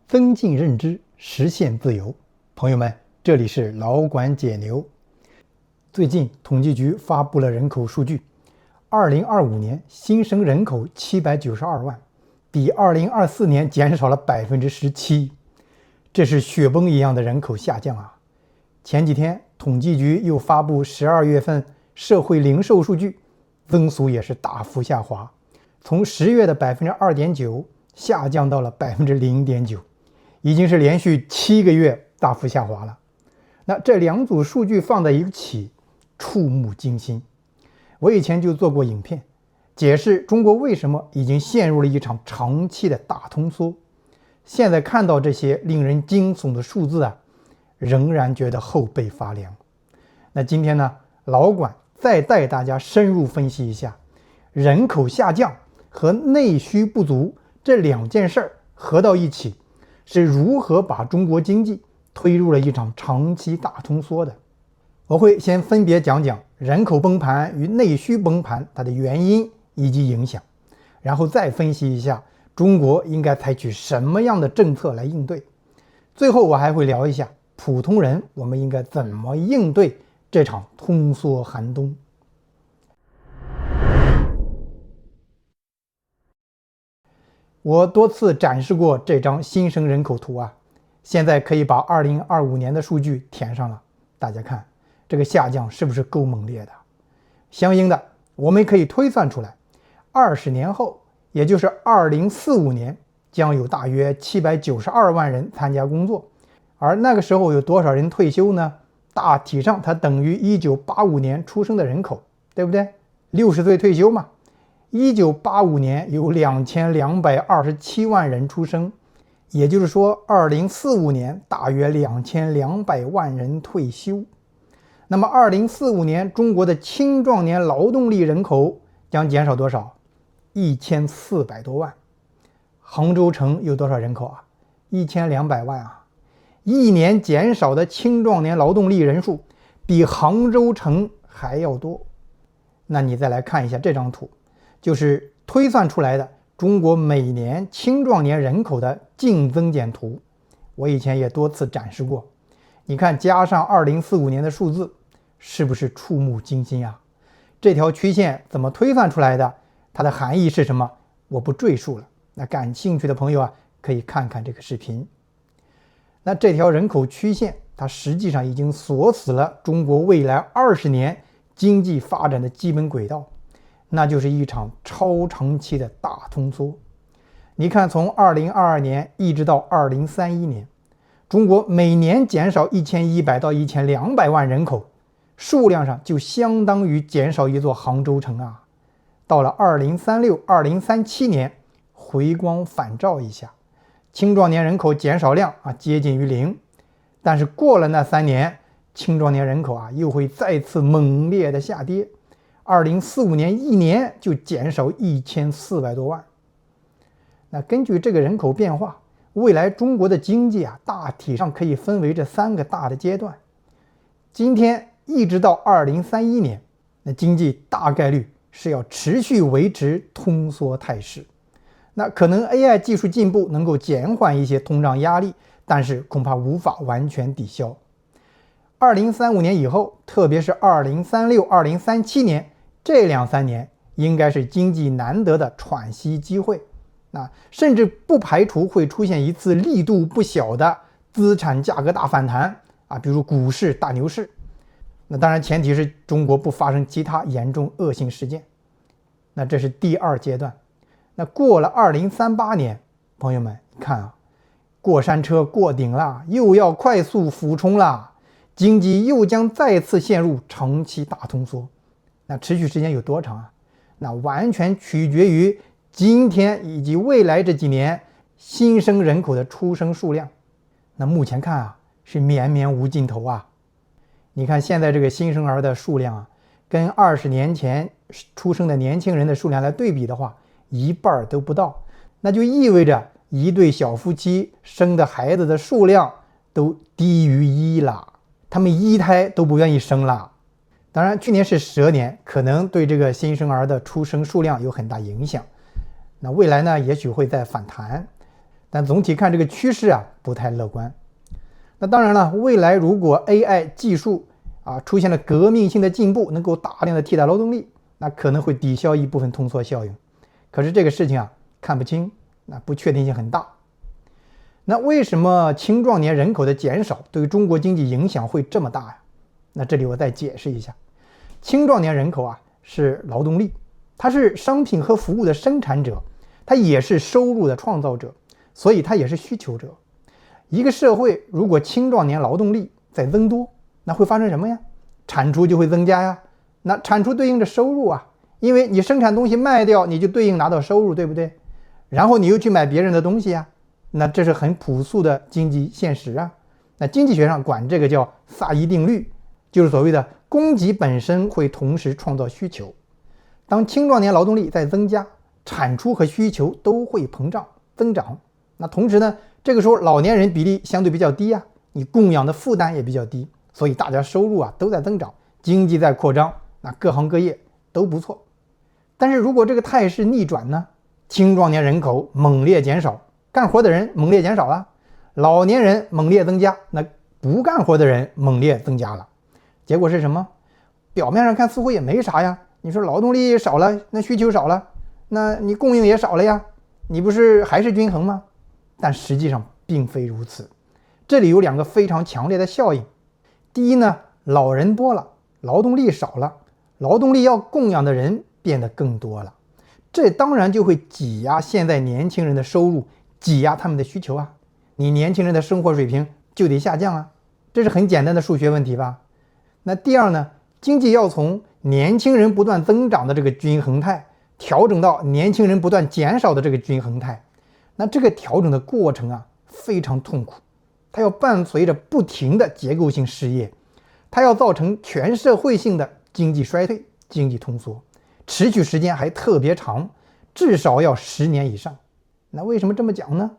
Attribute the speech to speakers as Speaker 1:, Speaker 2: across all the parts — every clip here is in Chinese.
Speaker 1: 增进认知，实现自由。朋友们，这里是老管解牛。最近统计局发布了人口数据，2025年新生人口792万，比2024年减少了17%，这是雪崩一样的人口下降啊！前几天统计局又发布12月份社会零售数据，增速也是大幅下滑，从10月的2.9%下降到了0.9%，已经是连续7个月大幅下滑了。那这两组数据放在一起，触目惊心。我以前就做过影片，解释中国为什么已经陷入了一场长期的大通缩。现在看到这些令人惊悚的数字啊，仍然觉得后背发凉。那今天呢，老管再带大家深入分析一下，人口下降和内需不足这两件事儿合到一起，是如何把中国经济推入了一场长期大通缩的。我会先分别讲讲人口崩盘与内需崩盘它的原因以及影响，然后再分析一下中国应该采取什么样的政策来应对。最后我还会聊一下普通人我们应该怎么应对这场通缩寒冬。我多次展示过这张新生人口图啊，现在可以把2025年的数据填上了。大家看这个下降是不是够猛烈的？相应的，我们可以推算出来，20年后，也就是2045年，将有大约792万人参加工作。而那个时候有多少人退休呢？大体上它等于1985年出生的人口，对不对？60岁退休嘛。1985年有2227万人出生，也就是说2045年大约2200万人退休。那么2045年中国的青壮年劳动力人口将减少多少？1400多万。杭州城有多少人口啊？1200万啊。一年减少的青壮年劳动力人数比杭州城还要多。那你再来看一下这张图，就是推算出来的中国每年青壮年人口的净增减图。我以前也多次展示过，你看加上2045年的数字，是不是触目惊心啊？这条曲线怎么推算出来的？它的含义是什么？我不赘述了。那感兴趣的朋友啊，可以看看这个视频。那这条人口曲线，它实际上已经锁死了中国未来20年经济发展的基本轨道，那就是一场超长期的大通缩。你看，从2022年一直到2031年，中国每年减少1100到1200万人口，数量上就相当于减少一座杭州城啊。到了2036、2037年，回光返照一下，青壮年人口减少量接近于0，但是过了那3年，青壮年人口又会再次猛烈的下跌。2045年一年就减少1400多万。那根据这个人口变化，未来中国的经济大体上可以分为这3个大的阶段。今天一直到2031年，那经济大概率是要持续维持通缩态势。那可能 AI 技术进步能够减缓一些通胀压力，但是恐怕无法完全抵消。2035年以后，特别是2036、2037年这2-3年，应该是经济难得的喘息机会。甚至不排除会出现一次力度不小的资产价格大反弹比如股市大牛市。那当然前提是中国不发生其他严重恶性事件。那这是第2阶段。那过了2038年，朋友们你看过山车过顶了，又要快速俯冲了，经济又将再次陷入长期大通缩。那持续时间有多长那完全取决于今天以及未来这几年新生人口的出生数量。那目前看是绵绵无尽头你看现在这个新生儿的数量跟20年前出生的年轻人的数量来对比的话，一半都不到。那就意味着一对小夫妻生的孩子的数量都低于1了，他们1胎都不愿意生了。当然去年是蛇年，可能对这个新生儿的出生数量有很大影响。那未来呢，也许会再反弹。但总体看这个趋势啊不太乐观。那当然了，未来如果 AI 技术出现了革命性的进步，能够大量的替代劳动力，那可能会抵消一部分通缩效应。可是这个事情啊看不清，那不确定性很大。那为什么青壮年人口的减少对中国经济影响会这么大呀？那这里我再解释一下，青壮年人口啊是劳动力，它是商品和服务的生产者，它也是收入的创造者，所以它也是需求者。一个社会如果青壮年劳动力在增多，那会发生什么呀？产出就会增加呀。那产出对应着收入啊，因为你生产东西卖掉，你就对应拿到收入，对不对？然后你又去买别人的东西啊，那这是很朴素的经济现实啊。那经济学上管这个叫萨伊定律，就是所谓的供给本身会同时创造需求。当青壮年劳动力在增加，产出和需求都会膨胀增长。那同时呢，这个时候老年人比例相对比较低啊，你供养的负担也比较低，所以大家收入啊都在增长，经济在扩张，那各行各业都不错。但是如果这个态势逆转呢，青壮年人口猛烈减少，干活的人猛烈减少了，老年人猛烈增加，那不干活的人猛烈增加了。结果是什么？表面上看似乎也没啥呀，你说劳动力少了，那需求少了，那你供应也少了呀，你不是还是均衡吗？但实际上并非如此。这里有两个非常强烈的效应。第一呢，老人多了，劳动力少了，劳动力要供养的人变得更多了，这当然就会挤压现在年轻人的收入，挤压他们的需求啊。你年轻人的生活水平就得下降啊，这是很简单的数学问题吧。那第二呢，经济要从年轻人不断增长的这个均衡态调整到年轻人不断减少的这个均衡态，那这个调整的过程啊非常痛苦，它要伴随着不停的结构性失业，它要造成全社会性的经济衰退、经济通缩，持续时间还特别长，至少要10年以上。那为什么这么讲呢？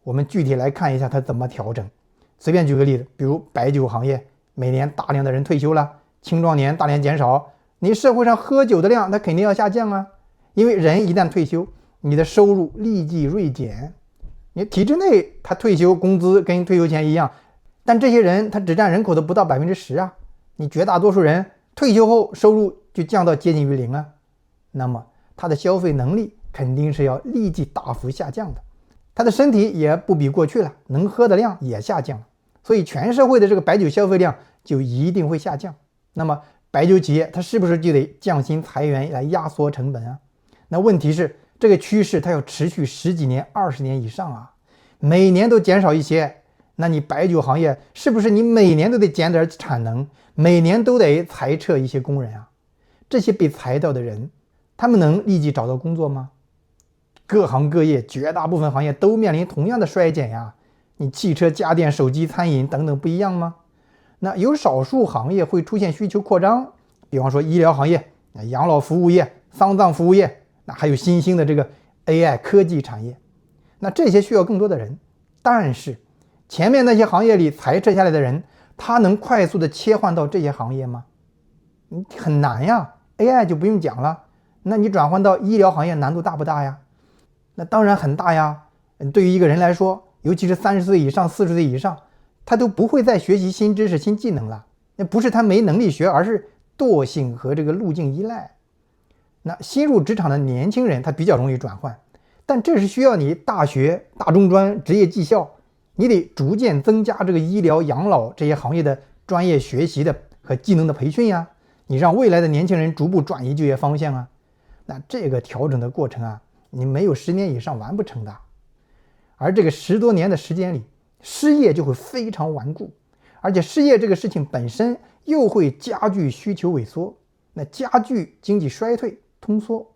Speaker 1: 我们具体来看一下它怎么调整。随便举个例子，比如白酒行业，每年大量的人退休了，青壮年大量减少，你社会上喝酒的量它肯定要下降啊，因为人一旦退休，你的收入立即锐减。你体制内他退休工资跟退休前一样，但这些人他只占人口的不到10%啊，你绝大多数人退休后收入就降到接近于0啊，那么他的消费能力肯定是要立即大幅下降的，他的身体也不比过去了，能喝的量也下降了，所以全社会的这个白酒消费量就一定会下降。那么白酒企业它是不是就得降薪裁员来压缩成本啊？那问题是这个趋势它要持续10几年、20年以上啊，每年都减少一些，那你白酒行业是不是你每年都得减点产能，每年都得裁撤一些工人啊？这些被裁掉的人，他们能立即找到工作吗？各行各业绝大部分行业都面临同样的衰减呀，你汽车、家电、手机、餐饮等等不一样吗？那有少数行业会出现需求扩张，比方说医疗行业、养老服务业、丧葬服务业，那还有新兴的这个 AI 科技产业，那这些需要更多的人，但是前面那些行业里裁撤下来的人，他能快速的切换到这些行业吗？很难呀。 AI 就不用讲了，那你转换到医疗行业难度大不大呀？那当然很大呀。对于一个人来说，尤其是30岁以上、40岁以上，他都不会再学习新知识、新技能了，那不是他没能力学，而是惰性和这个路径依赖。那新入职场的年轻人他比较容易转换，但这是需要你大学、大中专、职业技校，你得逐渐增加这个医疗、养老这些行业的专业学习的和技能的培训呀，你让未来的年轻人逐步转移就业方向啊。那这个调整的过程啊，你没有10年以上完不成的。而这个10多年的时间里，失业就会非常顽固，而且失业这个事情本身又会加剧需求萎缩，那加剧经济衰退、通缩。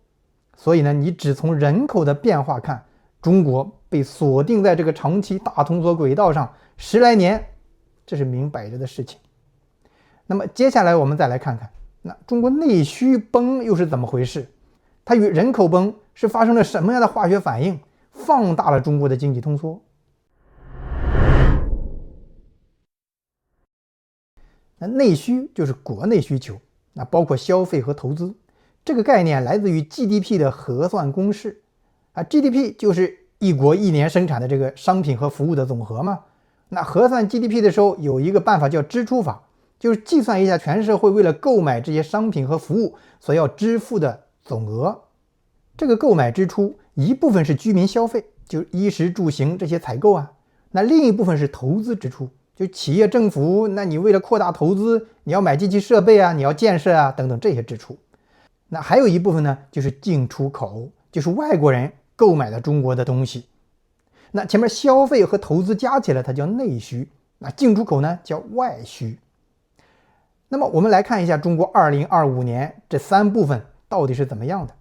Speaker 1: 所以呢，你只从人口的变化看，中国被锁定在这个长期大通缩轨道上10来年，这是明摆着的事情。那么接下来我们再来看看，那中国内需崩又是怎么回事？它与人口崩是发生了什么样的化学反应，放大了中国的经济通缩？那内需就是国内需求，那包括消费和投资。这个概念来自于 GDP 的核算公式啊 ，GDP 就是一国一年生产的这个商品和服务的总和嘛。那核算 GDP 的时候有一个办法叫支出法，就是计算一下全社会为了购买这些商品和服务所要支付的总额。这个购买支出一部分是居民消费，就是衣食住行这些采购啊，那另一部分是投资支出，就企业政府，那你为了扩大投资，你要买机器设备啊，你要建设啊等等这些支出。那还有一部分呢，就是进出口，就是外国人购买的中国的东西。那前面消费和投资加起来它叫内需，那进出口呢叫外需。那么我们来看一下中国2025年这3部分到底是怎么样的。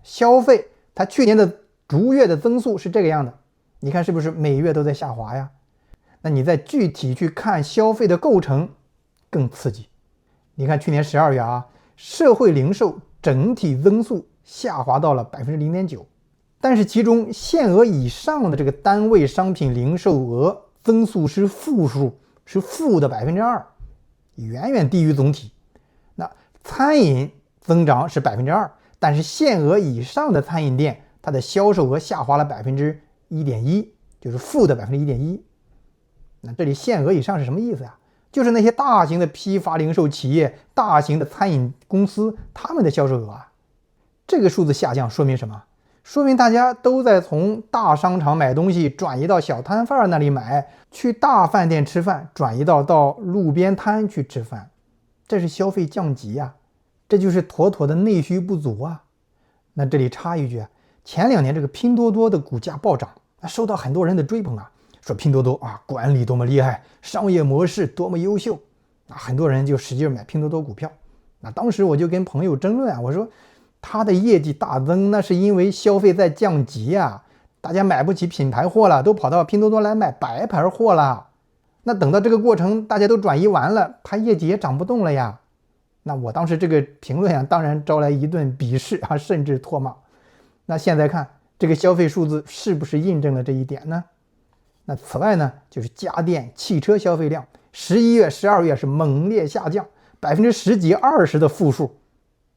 Speaker 1: 消费它去年的逐月的增速是这个样的，你看是不是每月都在下滑呀？那你再具体去看消费的构成更刺激。你看去年12月啊，社会零售整体增速下滑到了 0.9%， 但是其中限额以上的这个单位商品零售额增速是负数，是负的 2%， 远远低于总体。那餐饮增长是 2%， 但是限额以上的餐饮店它的销售额下滑了 1.1%， 就是负的 1.1%。 那这里限额以上是什么意思呀？就是那些大型的批发零售企业、大型的餐饮公司，他们的销售额啊，这个数字下降说明什么？说明大家都在从大商场买东西转移到小摊贩那里买，去大饭店吃饭转移到路边摊去吃饭，这是消费降级啊，这就是妥妥的内需不足啊。那这里插一句啊，前2年这个拼多多的股价暴涨，受到很多人的追捧啊，说拼多多啊管理多么厉害，商业模式多么优秀，很多人就使劲买拼多多股票。那当时我就跟朋友争论啊，我说它的业绩大增，那是因为消费在降级啊，大家买不起品牌货了，都跑到拼多多来买白牌货了。那等到这个过程大家都转移完了，它业绩也涨不动了呀。那我当时这个评论啊，当然招来一顿鄙视啊，甚至唾骂。那现在看这个消费数字是不是印证了这一点呢？那此外呢，就是家电、汽车消费量11月、12月是猛烈下降，10几、20的负数。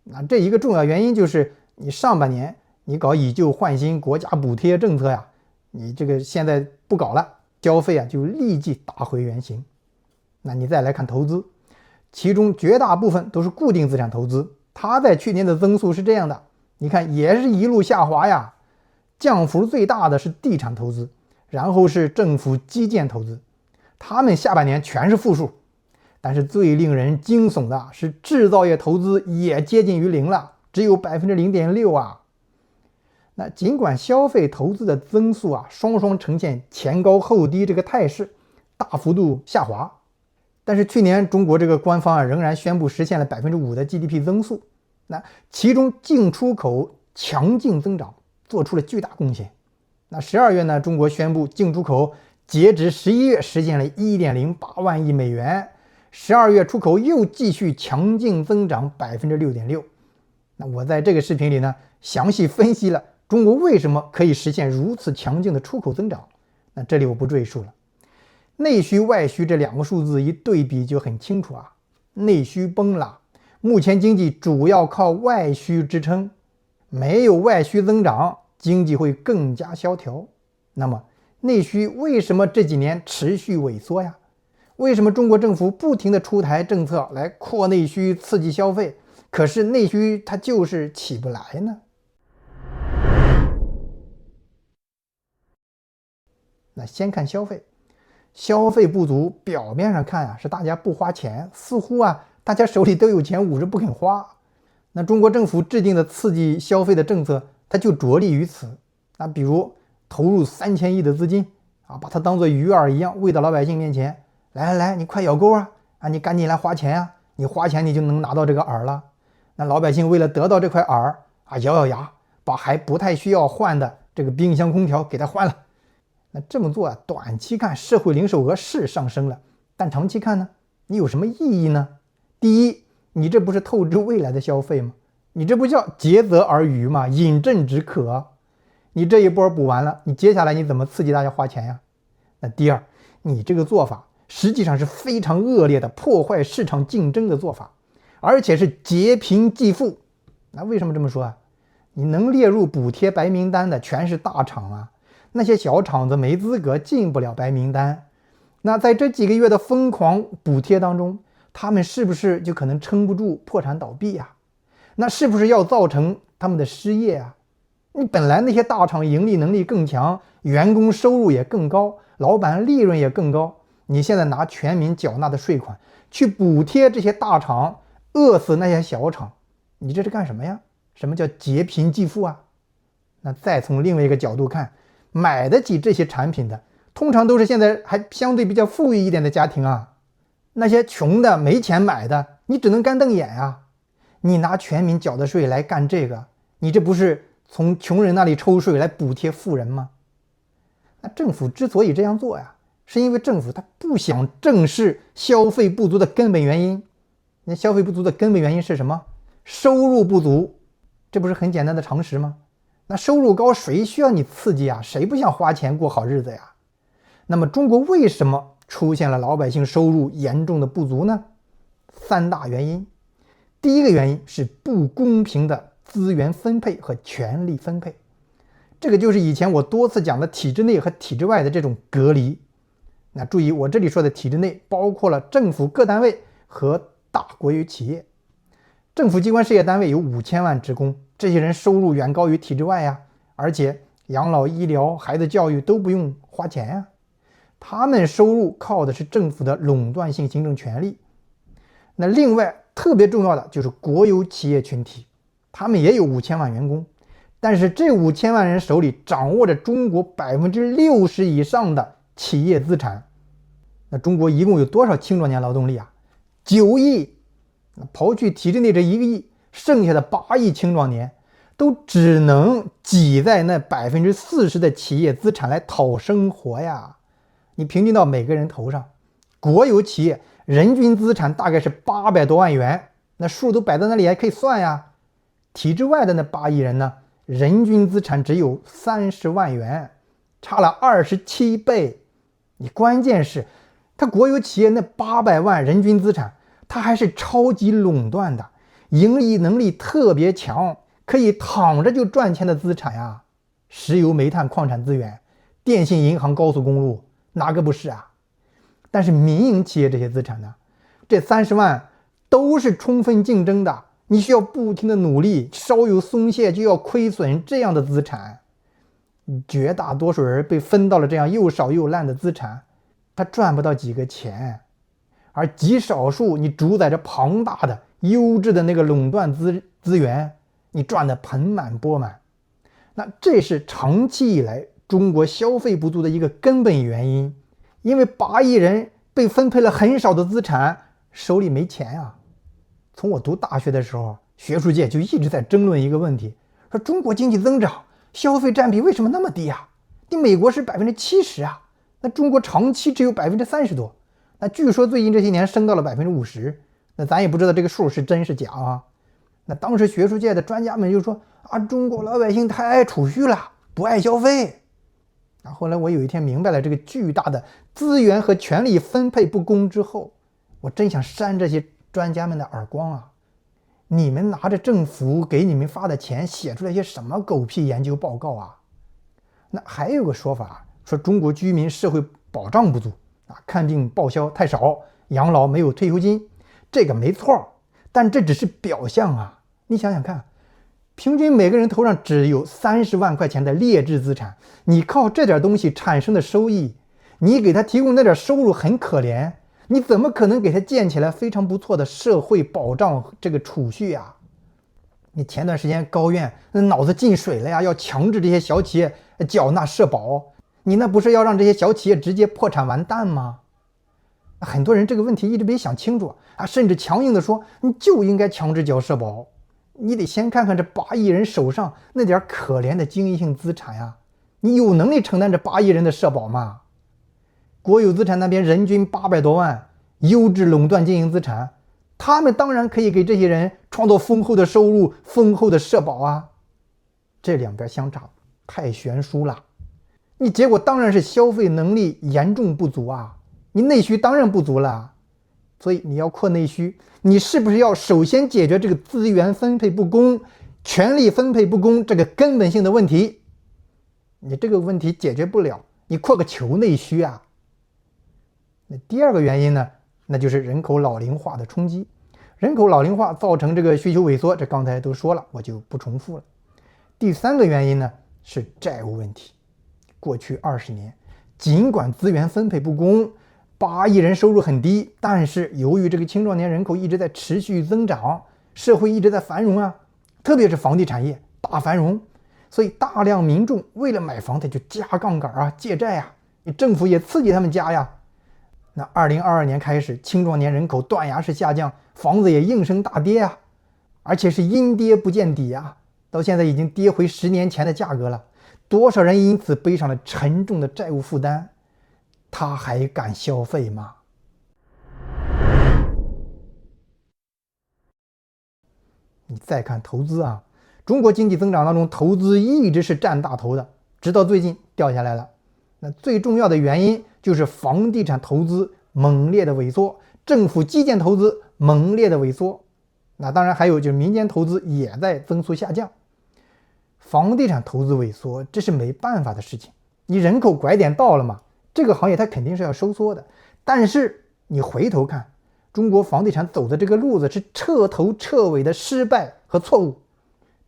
Speaker 1: 那这一个重要原因就是你上半年你搞以旧换新国家补贴政策呀，你这个现在不搞了，消费啊就立即打回原形。那你再来看投资，其中绝大部分都是固定资产投资，它在去年的增速是这样的，你看也是一路下滑呀，降幅最大的是地产投资，然后是政府基建投资，他们下半年全是负数。但是最令人惊悚的是制造业投资也接近于零了，只有 0.6% 啊。那尽管消费投资的增速啊双双呈现前高后低这个态势，大幅度下滑，但是去年中国这个官方啊仍然宣布实现了 5% 的 GDP 增速，那其中进出口强劲增长做出了巨大贡献。那12月呢，中国宣布进出口截至11月实现了 1.08 万亿美元，12月出口又继续强劲增长 6.6%。 那我在这个视频里呢详细分析了中国为什么可以实现如此强劲的出口增长，那这里我不赘述了。内需外需这2个数字一对比就很清楚啊，内需崩了，目前经济主要靠外需支撑，没有外需增长，经济会更加萧条。那么内需为什么这几年持续萎缩呀？为什么中国政府不停地出台政策来扩内需刺激消费，可是内需它就是起不来呢？那先看消费，消费不足表面上看啊是大家不花钱，似乎啊大家手里都有钱捂着不肯花。那中国政府制定的刺激消费的政策它就着力于此。那比如投入3000亿的资金啊，把它当作鱼饵一样喂到老百姓面前，来你快咬钩啊，你赶紧来花钱啊，你花钱你就能拿到这个饵了。那老百姓为了得到这块饵啊，咬牙把还不太需要换的这个冰箱空调给它换了。那这么做啊，短期看社会零售额是上升了，但长期看呢，你有什么意义呢？第一，你这不是透支未来的消费吗？你这不叫竭泽而渔吗？饮鸩止渴。你这一波补完了，你接下来你怎么刺激大家花钱呀？那第二，你这个做法实际上是非常恶劣的破坏市场竞争的做法，而且是劫贫济富。那为什么这么说啊？你能列入补贴白名单的全是大厂啊，那些小厂子没资格进不了白名单。那在这几个月的疯狂补贴当中，他们是不是就可能撑不住破产倒闭啊？那是不是要造成他们的失业啊？你本来那些大厂盈利能力更强，员工收入也更高，老板利润也更高，你现在拿全民缴纳的税款去补贴这些大厂，饿死那些小厂，你这是干什么呀？什么叫劫贫济富啊？那再从另外一个角度看，买得起这些产品的通常都是现在还相对比较富裕一点的家庭啊，那些穷的没钱买的，你只能干瞪眼啊。你拿全民缴的税来干这个，你这不是从穷人那里抽税来补贴富人吗？那政府之所以这样做呀，是因为政府他不想正视消费不足的根本原因。那消费不足的根本原因是什么？收入不足，这不是很简单的常识吗？那收入高，谁需要你刺激啊？谁不想花钱过好日子呀？那么中国为什么出现了老百姓收入严重的不足呢？3大原因。第一个原因是不公平的资源分配和权力分配，这个就是以前我多次讲的体制内和体制外的这种隔离。那注意，我这里说的体制内包括了政府各单位和大国有企业。政府机关事业单位有5000万职工，这些人收入远高于体制外呀，而且养老、医疗、孩子教育都不用花钱呀，他们收入靠的是政府的垄断性行政权力。那另外特别重要的就是国有企业群体，他们也有5000万员工，但是这5000万人手里掌握着中国60%以上的企业资产。那中国一共有多少青壮年劳动力啊？9亿。刨去体制内这1个亿，剩下的8亿青壮年都只能挤在那40%的企业资产来讨生活呀。你平均到每个人头上，国有企业人均资产大概是800多万元，那数都摆在那里还可以算呀。体制外的那8亿人呢，人均资产只有30万元，差了27倍。你关键是他国有企业那800万人均资产，他还是超级垄断的，盈利能力特别强，可以躺着就赚钱的资产呀。石油、煤炭、矿产资源，电信、银行、高速公路，哪个不是啊？但是民营企业这些资产呢，这30万都是充分竞争的，你需要不停的努力，稍有松懈就要亏损，这样的资产，绝大多数人被分到了这样又少又烂的资产，他赚不到几个钱。而极少数你主宰着庞大的优质的那个垄断资源，你赚得盆满钵满。那这是长期以来中国消费不足的一个根本原因，因为8亿人被分配了很少的资产，手里没钱啊。从我读大学的时候，学术界就一直在争论一个问题，说中国经济增长消费占比为什么那么低啊？你美国是70%啊，那中国长期只有30%多。那据说最近这些年升到了50%，那咱也不知道这个数是真是假啊。那当时学术界的专家们就说啊，中国老百姓太爱储蓄了，不爱消费。后来我有一天明白了这个巨大的资源和权力分配不公之后，我真想扇这些专家们的耳光啊！你们拿着政府给你们发的钱写出来些什么狗屁研究报告啊？那还有个说法，说中国居民社会保障不足啊，看病报销太少，养老没有退休金，这个没错，但这只是表象啊！你想想看，平均每个人头上只有30万块钱的劣质资产，你靠这点东西产生的收益，你给他提供那点收入很可怜，你怎么可能给他建起来非常不错的社会保障这个储蓄啊？你前段时间高院脑子进水了呀，要强制这些小企业缴纳社保，你那不是要让这些小企业直接破产完蛋吗？很多人这个问题一直没想清楚啊，甚至强硬的说你就应该强制缴社保。你得先看看这8亿人手上那点可怜的经济性资产呀，你有能力承担这8亿人的社保吗？国有资产那边人均800多万，优质垄断经营资产，他们当然可以给这些人创造丰厚的收入、丰厚的社保啊。这两边相差太悬殊了，你结果当然是消费能力严重不足啊，你内需当然不足了。所以你要扩内需，你是不是要首先解决这个资源分配不公、权力分配不公这个根本性的问题？你这个问题解决不了，你扩个球内需啊。那第二个原因呢，那就是人口老龄化的冲击。人口老龄化造成这个需求萎缩，这刚才都说了，我就不重复了。第三个原因呢是债务问题。过去20年，尽管资源分配不公，8亿人收入很低，但是由于这个青壮年人口一直在持续增长，社会一直在繁荣啊，特别是房地产业大繁荣，所以大量民众为了买房，他就加杠杆啊，借债啊，政府也刺激他们加呀。那2022年开始，青壮年人口断崖式下降，房子也应声大跌啊，而且是阴跌不见底啊，到现在已经跌回10年前的价格了。多少人因此背上了沉重的债务负担，他还敢消费吗？你再看投资啊，中国经济增长当中，投资一直是占大头的，直到最近掉下来了。那最重要的原因就是房地产投资猛烈的萎缩，政府基建投资猛烈的萎缩。那当然还有就是民间投资也在增速下降。房地产投资萎缩，这是没办法的事情。你人口拐点到了嘛，这个行业它肯定是要收缩的。但是你回头看，中国房地产走的这个路子是彻头彻尾的失败和错误。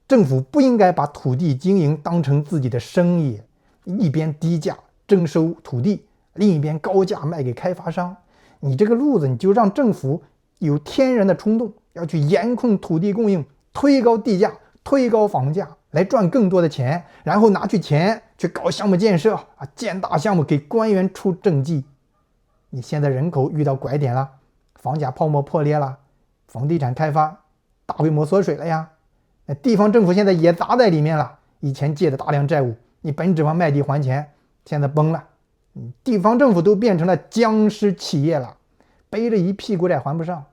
Speaker 1: 政府不应该把土地经营当成自己的生意，一边低价征收土地，另一边高价卖给开发商。你这个路子，你就让政府有天然的冲动，要去严控土地供应，推高地价，推高房价，来赚更多的钱，然后拿去钱去搞项目建设啊，建大项目给官员出政绩。你现在人口遇到拐点了，房价泡沫破裂了，房地产开发大规模缩水了呀。那地方政府现在也砸在里面了，以前借的大量债务，你本指望卖地还钱，现在崩了。地方政府都变成了僵尸企业了，背着一屁股债还不上。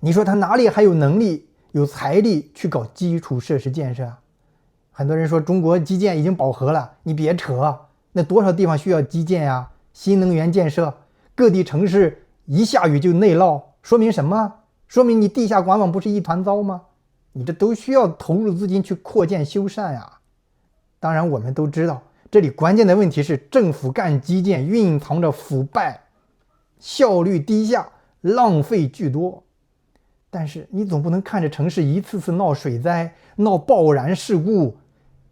Speaker 1: 你说他哪里还有能力有财力去搞基础设施建设啊？很多人说中国基建已经饱和了，你别扯，那多少地方需要基建呀？新能源建设，各地城市一下雨就内涝，说明什么？说明你地下管网不是一团糟吗？你这都需要投入资金去扩建修缮呀。当然我们都知道，这里关键的问题是政府干基建蕴藏着腐败，效率低下，浪费巨多。但是你总不能看着城市一次次闹水灾、闹爆燃事故，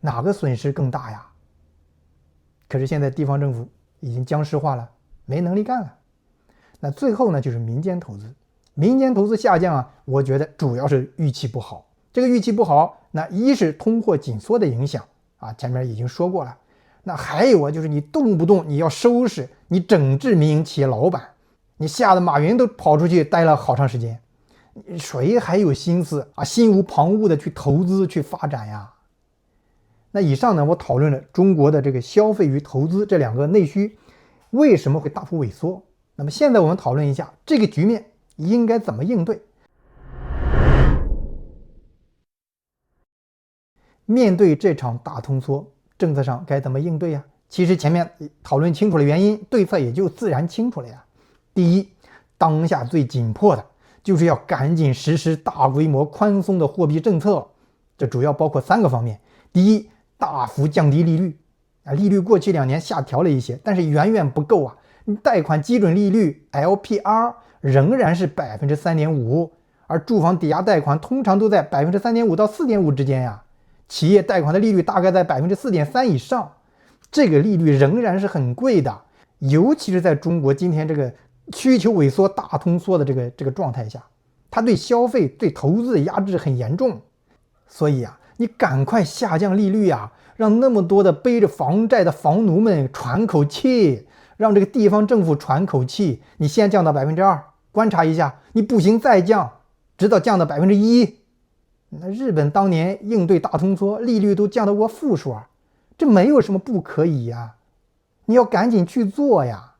Speaker 1: 哪个损失更大呀？可是现在地方政府已经僵尸化了，没能力干了。那最后呢，就是民间投资。民间投资下降啊，我觉得主要是预期不好。这个预期不好，那一是通货紧缩的影响啊，前面已经说过了。那还有啊，就是你动不动你要收拾，你整治民营企业老板，你吓得马云都跑出去待了好长时间，谁还有心思啊，心无旁骛的去投资去发展呀？那以上呢，我讨论了中国的这个消费与投资这两个内需为什么会大幅萎缩。那么现在我们讨论一下这个局面应该怎么应对。面对这场大通缩，政策上该怎么应对呀？其实前面讨论清楚了原因，对策也就自然清楚了呀。第一，当下最紧迫的就是要赶紧实施大规模宽松的货币政策，这主要包括3个方面。第一，大幅降低利率利率过去2年下调了一些，但是远远不够啊。贷款基准利率 LPR 仍然是 3.5%， 而住房抵押贷款通常都在 3.5% 到 4.5% 之间呀。企业贷款的利率大概在 4.3% 以上，这个利率仍然是很贵的，尤其是在中国今天这个需求萎缩、大通缩的这个状态下，它对消费、对投资的压制很严重。所以啊，你赶快下降利率啊，让那么多的背着房债的房奴们喘口气，让这个地方政府喘口气。你先降到 2%， 观察一下，你不行再降，直到降到 1%。那日本当年应对大通缩，利率都降到过负数啊，这没有什么不可以呀，你要赶紧去做呀。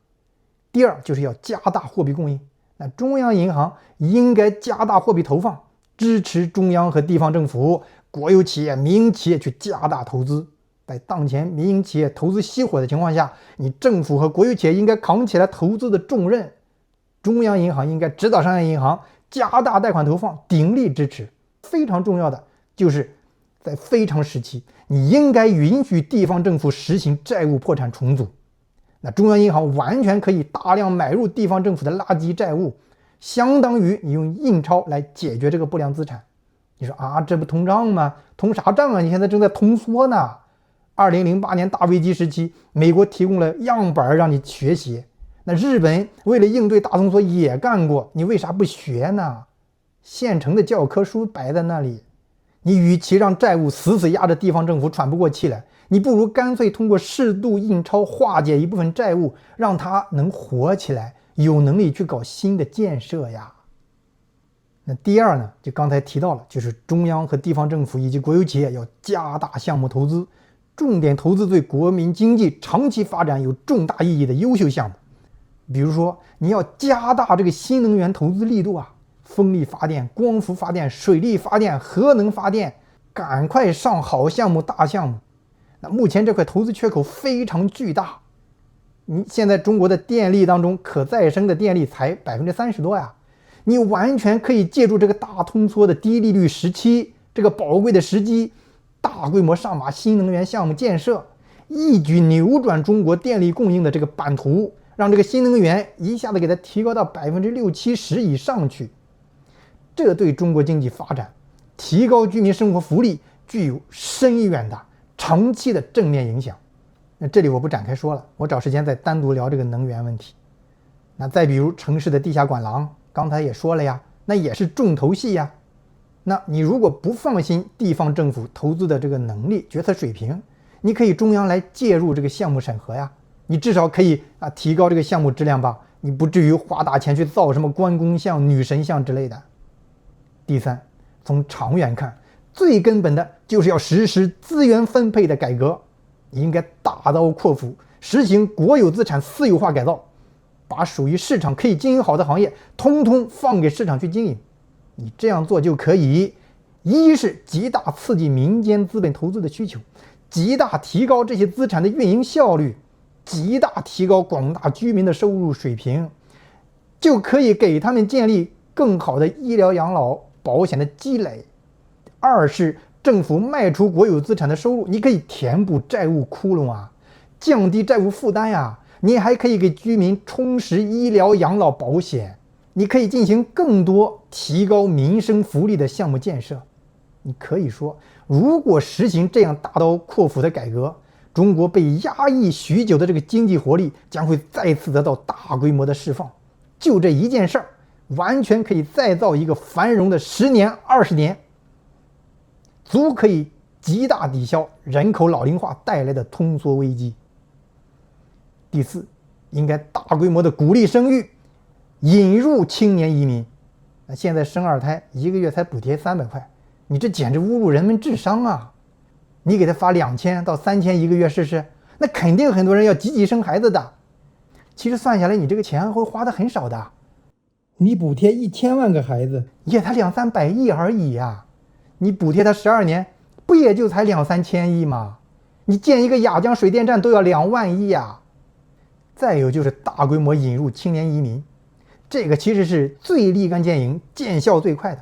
Speaker 1: 第二，就是要加大货币供应，那中央银行应该加大货币投放，支持中央和地方政府、国有企业、民营企业去加大投资。在当前民营企业投资熄火的情况下，你政府和国有企业应该扛起来投资的重任，中央银行应该指导商业银行加大贷款投放，鼎力支持。非常重要的就是在非常时期，你应该允许地方政府实行债务破产重组。那中央银行完全可以大量买入地方政府的垃圾债务，相当于你用印钞来解决这个不良资产。你说啊，这不通胀吗？通啥胀啊？你现在正在通缩呢。2008年大危机时期，美国提供了样板让你学习。那日本为了应对大通缩也干过，你为啥不学呢？现成的教科书摆在那里，你与其让债务死死压着地方政府喘不过气来，你不如干脆通过适度印钞化解一部分债务，让它能活起来，有能力去搞新的建设呀。那第二呢，就刚才提到了，就是中央和地方政府以及国有企业要加大项目投资，重点投资对国民经济长期发展有重大意义的优秀项目。比如说，你要加大这个新能源投资力度啊，风力发电、光伏发电、水力发电、核能发电，赶快上好项目、大项目。那目前这块投资缺口非常巨大，现在中国的电力当中，可再生的电力才30%多呀，你完全可以借助这个大通缩的低利率时期，这个宝贵的时机，大规模上马新能源项目建设，一举扭转中国电力供应的这个版图，让这个新能源一下子给它提高到60-70%以上去。这对中国经济发展、提高居民生活福利具有深远的长期的正面影响。那这里我不展开说了，我找时间再单独聊这个能源问题。那再比如城市的地下管廊，刚才也说了呀，那也是重头戏呀。那你如果不放心地方政府投资的这个能力、决策水平，你可以中央来介入这个项目审核呀，你至少可以提高这个项目质量吧，你不至于花大钱去造什么关公像、女神像之类的。第三，从长远看，最根本的就是要实施资源分配的改革，你应该大刀阔斧实行国有资产私有化改造，把属于市场可以经营好的行业通通放给市场去经营。你这样做就可以，一是极大刺激民间资本投资的需求，极大提高这些资产的运营效率，极大提高广大居民的收入水平，就可以给他们建立更好的医疗养老保险的积累。二是政府卖出国有资产的收入，你可以填补债务窟窿啊，降低债务负担呀。你还可以给居民充实医疗养老保险，你可以进行更多提高民生福利的项目建设。你可以说，如果实行这样大刀阔斧的改革，中国被压抑许久的这个经济活力将会再次得到大规模的释放。就这一件事儿，完全可以再造一个繁荣的10年、20年，足可以极大抵消人口老龄化带来的通缩危机。第四，应该大规模的鼓励生育，引入青年移民。现在生2胎1个月才补贴300块，你这简直侮辱人们智商啊！你给他发2000到3000一个月试试，那肯定很多人要积极生孩子的。其实算下来，你这个钱会花的很少的。你补贴1000万个孩子，也才200-300亿而已呀。你补贴他12年，不也就才2-3千亿吗？你建一个雅江水电站都要2万亿呀。再有就是大规模引入青年移民，这个其实是最立竿见影、见效最快的。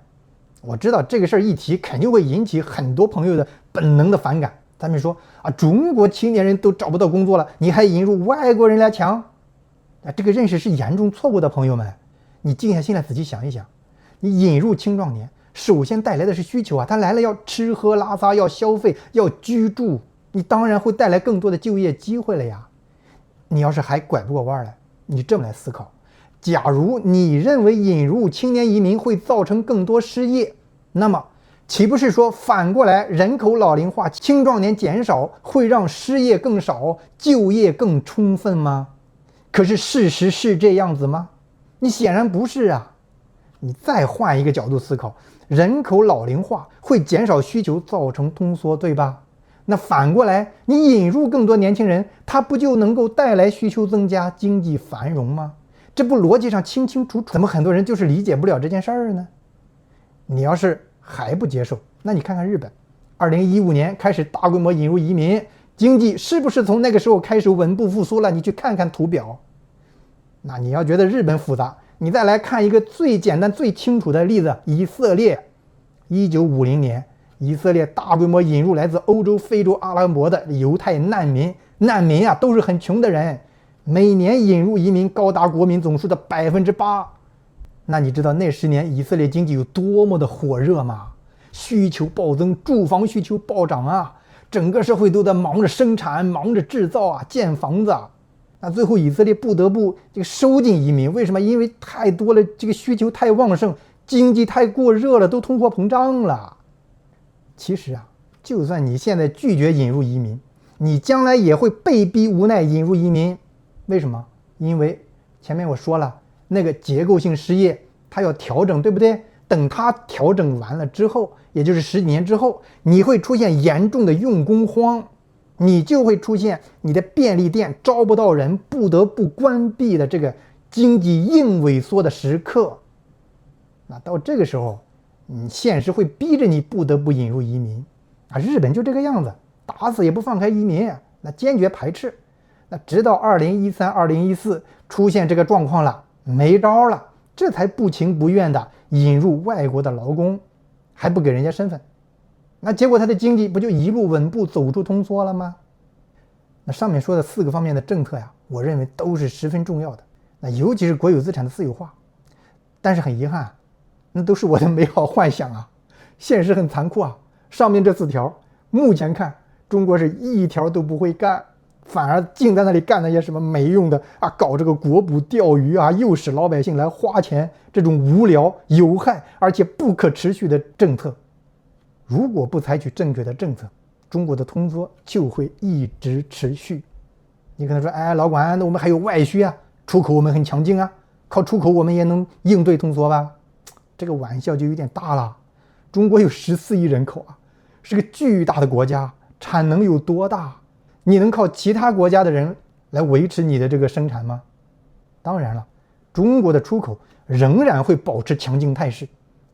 Speaker 1: 我知道这个事儿一提，肯定会引起很多朋友的本能的反感。他们说中国青年人都找不到工作了，你还引入外国人来抢？这个认识是严重错误的，朋友们。你静下心来仔细想一想，你引入青壮年，首先带来的是需求啊，他来了要吃喝拉撒，要消费，要居住，你当然会带来更多的就业机会了呀。你要是还拐不过弯来，你这么来思考，假如你认为引入青年移民会造成更多失业，那么岂不是说反过来人口老龄化、青壮年减少会让失业更少、就业更充分吗？可是事实是这样子吗？你显然不是啊。你再换一个角度思考，人口老龄化会减少需求，造成通缩，对吧？那反过来，你引入更多年轻人，它不就能够带来需求增加、经济繁荣吗？这不逻辑上清清楚楚，怎么很多人就是理解不了这件事儿呢？你要是还不接受，那你看看日本，2015年开始大规模引入移民，经济是不是从那个时候开始稳步复苏了？你去看看图表。那你要觉得日本复杂，你再来看一个最简单最清楚的例子，以色列。1950年以色列大规模引入来自欧洲、非洲、阿拉伯的犹太难民，难民啊都是很穷的人，每年引入移民高达国民总数的8%。那你知道那10年以色列经济有多么的火热吗？需求暴增，住房需求暴涨啊，整个社会都在忙着生产，忙着制造啊，建房子啊。那最后以色列不得不收紧移民，为什么？因为太多了，这个需求太旺盛，经济太过热了，都通货膨胀了。其实啊，就算你现在拒绝引入移民，你将来也会被逼无奈引入移民。为什么？因为前面我说了，那个结构性失业它要调整，对不对？等它调整完了之后，也就是10几年之后，你会出现严重的用工荒，你就会出现你的便利店招不到人，不得不关闭的这个经济硬萎缩的时刻。那到这个时候，现实会逼着你不得不引入移民啊！日本就这个样子，打死也不放开移民，那坚决排斥。那直到2013、2014出现这个状况了，没招了，这才不情不愿的引入外国的劳工，还不给人家身份。那结果他的经济不就一路稳步走出通缩了吗？那上面说的4个方面的政策呀，我认为都是十分重要的。那尤其是国有资产的私有化，但是很遗憾，那都是我的美好幻想啊，现实很残酷啊。上面这4条，目前看中国是一条都不会干，反而净在那里干那些什么没用的啊，搞这个国捕钓鱼啊，诱使老百姓来花钱，这种无聊有害而且不可持续的政策。如果不采取正确的政策，中国的通缩就会一直持续。你可能说，哎，老管，那我们还有外需啊，出口我们很强劲啊，靠出口我们也能应对通缩吧？这个玩笑就有点大了。中国有14亿人口啊，是个巨大的国家，产能有多大？你能靠其他国家的人来维持你的这个生产吗？当然了，中国的出口仍然会保持强劲态势，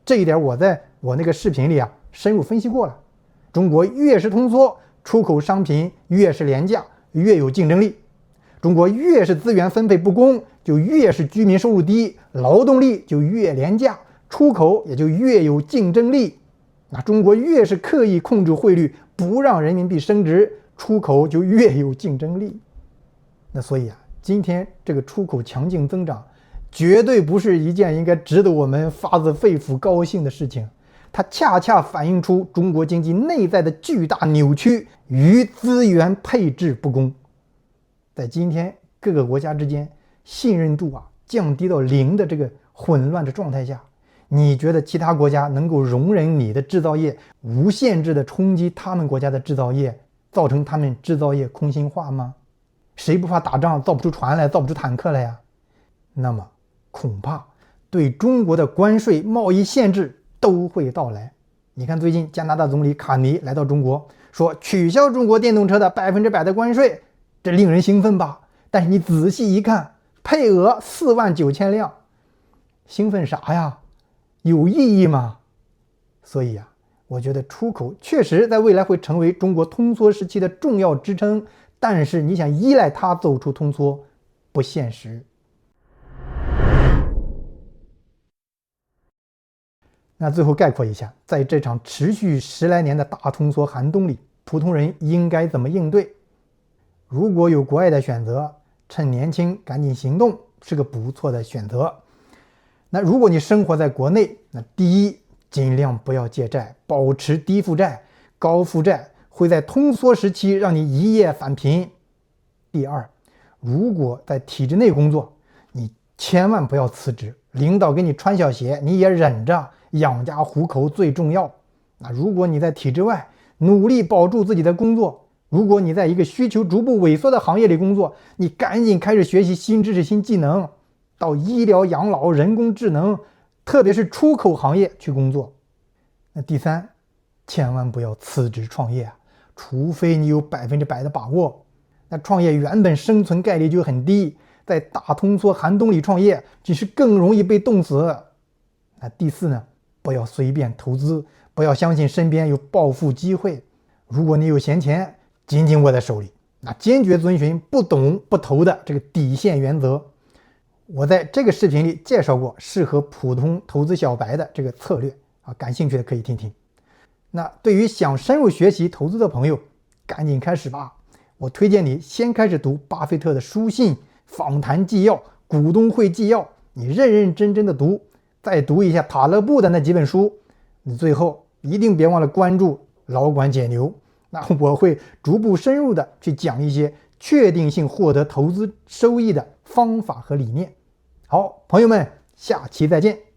Speaker 1: 这一点我在我那个视频里啊深入分析过了。中国越是通缩，出口商品越是廉价，越有竞争力。中国越是资源分配不公，就越是居民收入低，劳动力就越廉价，出口也就越有竞争力。那中国越是刻意控制汇率，不让人民币升值，出口就越有竞争力。那所以啊，今天这个出口强劲增长，绝对不是一件应该值得我们发自肺腑高兴的事情。它恰恰反映出中国经济内在的巨大扭曲与资源配置不公。在今天各个国家之间信任度啊降低到0的这个混乱的状态下，你觉得其他国家能够容忍你的制造业无限制的冲击他们国家的制造业，造成他们制造业空心化吗？谁不怕打仗造不出船来，造不出坦克来呀？那么恐怕对中国的关税贸易限制都会到来。你看最近加拿大总理卡尼来到中国，说取消中国电动车的100%的关税，这令人兴奋吧？但是你仔细一看，配额49000辆，兴奋啥呀？有意义吗？所以啊，我觉得出口确实在未来会成为中国通缩时期的重要支撑，但是你想依赖它走出通缩，不现实。那最后概括一下，在这场持续10来年的大通缩寒冬里，普通人应该怎么应对？如果有国外的选择，趁年轻赶紧行动是个不错的选择。那如果你生活在国内，那第一，尽量不要借债，保持低负债。高负债会在通缩时期让你一夜返贫。第二，如果在体制内工作，你千万不要辞职，领导给你穿小鞋你也忍着，养家糊口最重要。那如果你在体制外努力保住自己的工作，如果你在一个需求逐步萎缩的行业里工作，你赶紧开始学习新知识新技能，到医疗养老、人工智能，特别是出口行业去工作。那第三，千万不要辞职创业，除非你有100%的把握。那创业原本生存概率就很低，在大通缩寒冬里创业只是更容易被冻死。那第四呢，不要随便投资，不要相信身边有暴富机会。如果你有闲钱紧紧握在手里，那坚决遵循不懂不投的这个底线原则。我在这个视频里介绍过适合普通投资小白的这个策略啊，感兴趣的可以听听。那对于想深入学习投资的朋友，赶紧开始吧！我推荐你先开始读巴菲特的书信、访谈纪要、股东会纪要，你认认真真的读，再读一下塔勒布的那几本书。你最后一定别忘了关注老管解牛，那我会逐步深入的去讲一些确定性获得投资收益的方法和理念。好，朋友们，下期再见。